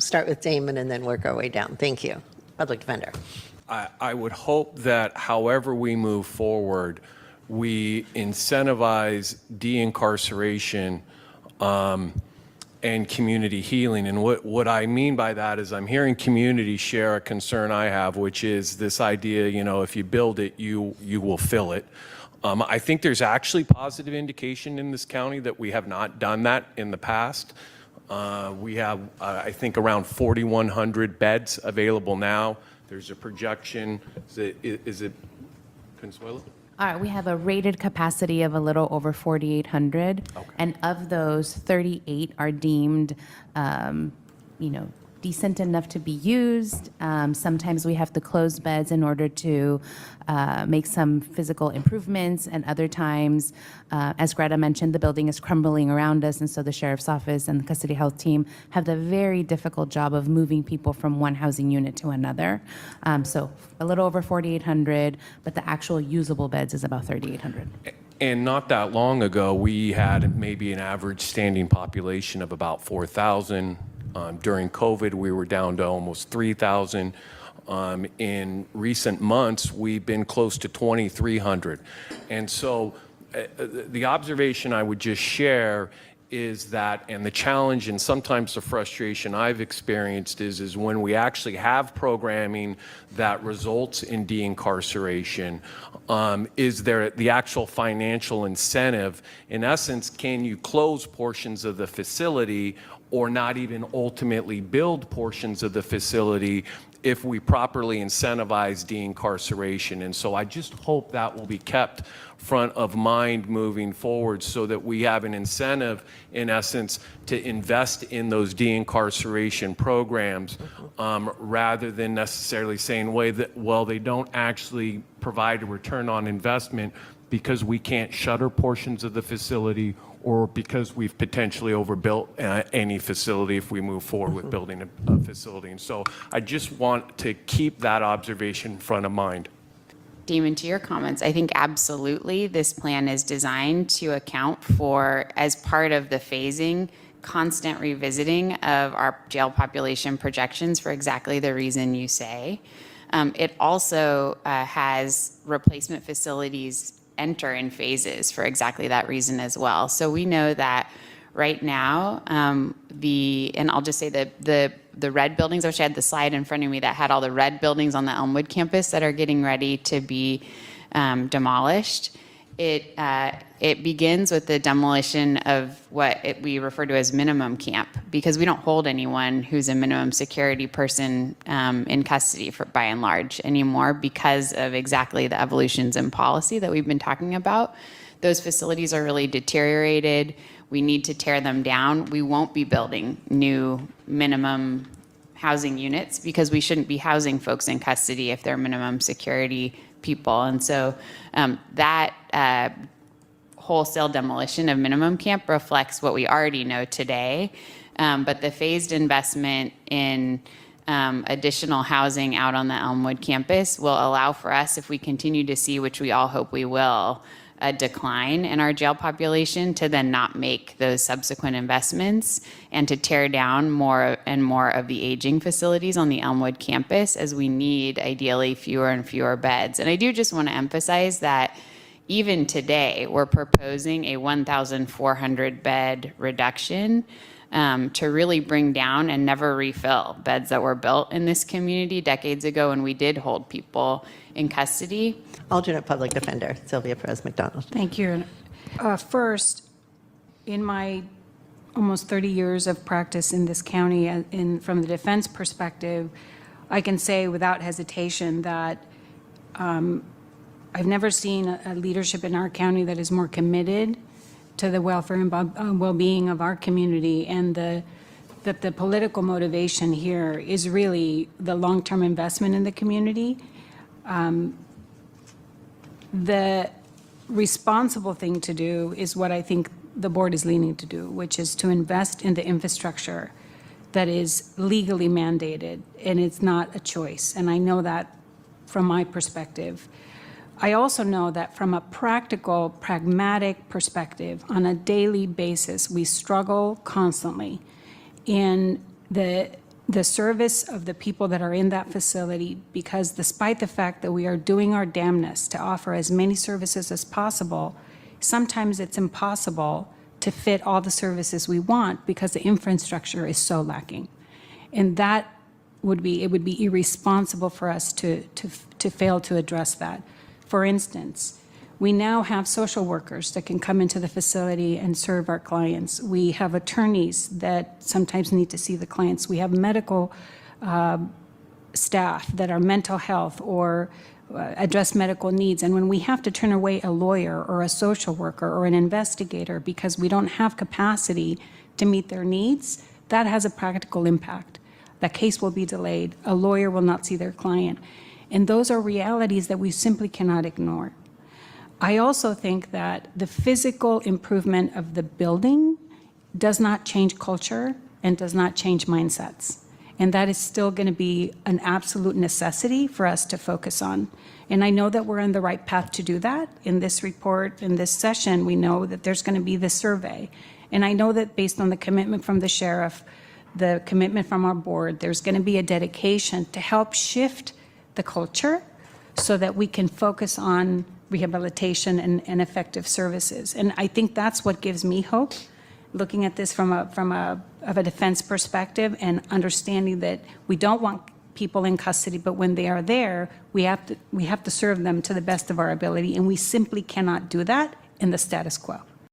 start with Damon and then work our way down. Thank you. Public Defender. I would hope that however we move forward, we incentivize de-incarceration and community healing. And what I mean by that is I'm hearing communities share a concern I have, which is this idea, you know, if you build it, you will fill it. I think there's actually positive indication in this county that we have not done that in the past. We have, I think, around 4,100 beds available now. There's a projection. Is it Consuelo? We have a rated capacity of a little over 4,800, Okay. and of those, 38 are deemed, decent enough to be used. Sometimes we have to close beds in order to make some physical improvements, and other times, as Greta mentioned, the building is crumbling around us, and so the sheriff's office and the custody health team have the very difficult job of moving people from one housing unit to another. So a little over 4,800, but the actual usable beds is about 3,800. And not that long ago, we had maybe an average standing population of about 4,000. During COVID, we were down to almost 3,000. In recent months, we've been close to 2,300. And so the observation I would just share is that, and the challenge and sometimes the frustration I've experienced is when we actually have programming that results in de-incarceration, is there the actual financial incentive? In essence, can you close portions of the facility or not even ultimately build portions of the facility if we properly incentivize de-incarceration? And so I just hope that will be kept front of mind moving forward so that we have an incentive, in essence, to invest in those de-incarceration programs rather than necessarily saying, well, they don't actually provide a return on investment because we can't shutter portions of the facility or because we've potentially overbuilt any facility if we move forward with building a facility. And so I just want to keep that observation front of mind. Damon, to your comments, I think absolutely this plan is designed to account for, as part of the phasing, constant revisiting of our jail population projections for exactly the reason you say. It also has replacement facilities enter in phases for exactly that reason as well. So we know that right now, and I'll just say the red buildings, I wish I had the slide in front of me that had all the red buildings on the Elmwood campus that are getting ready to be demolished. It begins with the demolition of what we refer to as minimum camp, because we don't hold anyone who's a minimum security person in custody by and large anymore because of exactly the evolutions in policy that we've been talking about. Those facilities are really deteriorated. We need to tear them down. We won't be building new minimum housing units because we shouldn't be housing folks in custody if they're minimum security people. And so that wholesale demolition of minimum camp reflects what we already know today. But the phased investment in additional housing out on the Elmwood campus will allow for us, if we continue to see, which we all hope we will, a decline in our jail population, to then not make those subsequent investments and to tear down more and more of the aging facilities on the Elmwood campus, as we need ideally fewer and fewer beds. And I do just want to emphasize that even today, we're proposing a 1,400 bed reduction to really bring down and never refill beds that were built in this community decades ago when we did hold people in custody. Alternate Public Defender, Sylvia Perez McDonald. Thank you. First, in my almost 30 years of practice in this county, from the defense perspective, I can say without hesitation that I've never seen a leadership in our county that is more committed to the welfare and well-being of our community, and that the political motivation here is really the long-term investment in the community. The responsible thing to do is what I think the board is leaning to do, which is to invest in the infrastructure that is legally mandated, and it's not a choice. And I know that from my perspective. I also know that from a practical, pragmatic perspective, on a daily basis, we struggle constantly in the the service of the people that are in that facility, because despite the fact that we are doing our damnness to offer as many services as possible, sometimes it's impossible to fit all the services we want because the infrastructure is so lacking. And that would be, it would be irresponsible for us to fail to address that. For instance, we now have social workers that can come into the facility and serve our clients. We have attorneys that sometimes need to see the clients. We have medical staff that are mental health or address medical needs. And when we have to turn away a lawyer or a social worker or an investigator because we don't have capacity to meet their needs, that has a practical impact. That case will be delayed. A lawyer will not see their client. And those are realities that we simply cannot ignore. I also think that the physical improvement of the building does not change culture and does not change mindsets. And that is still going to be an absolute necessity for us to focus on. And I know that we're on the right path to do that. In this report, in this session, we know that there's going to be this survey. And I know that based on the commitment from the sheriff, the commitment from our board, there's going to be a dedication to help shift the culture so that we can focus on rehabilitation and effective services. And I think that's what gives me hope, looking at this from a defense perspective and understanding that we don't want people in custody, but when they are there, we have to serve them to the best of our ability, and we simply cannot do that in the status quo.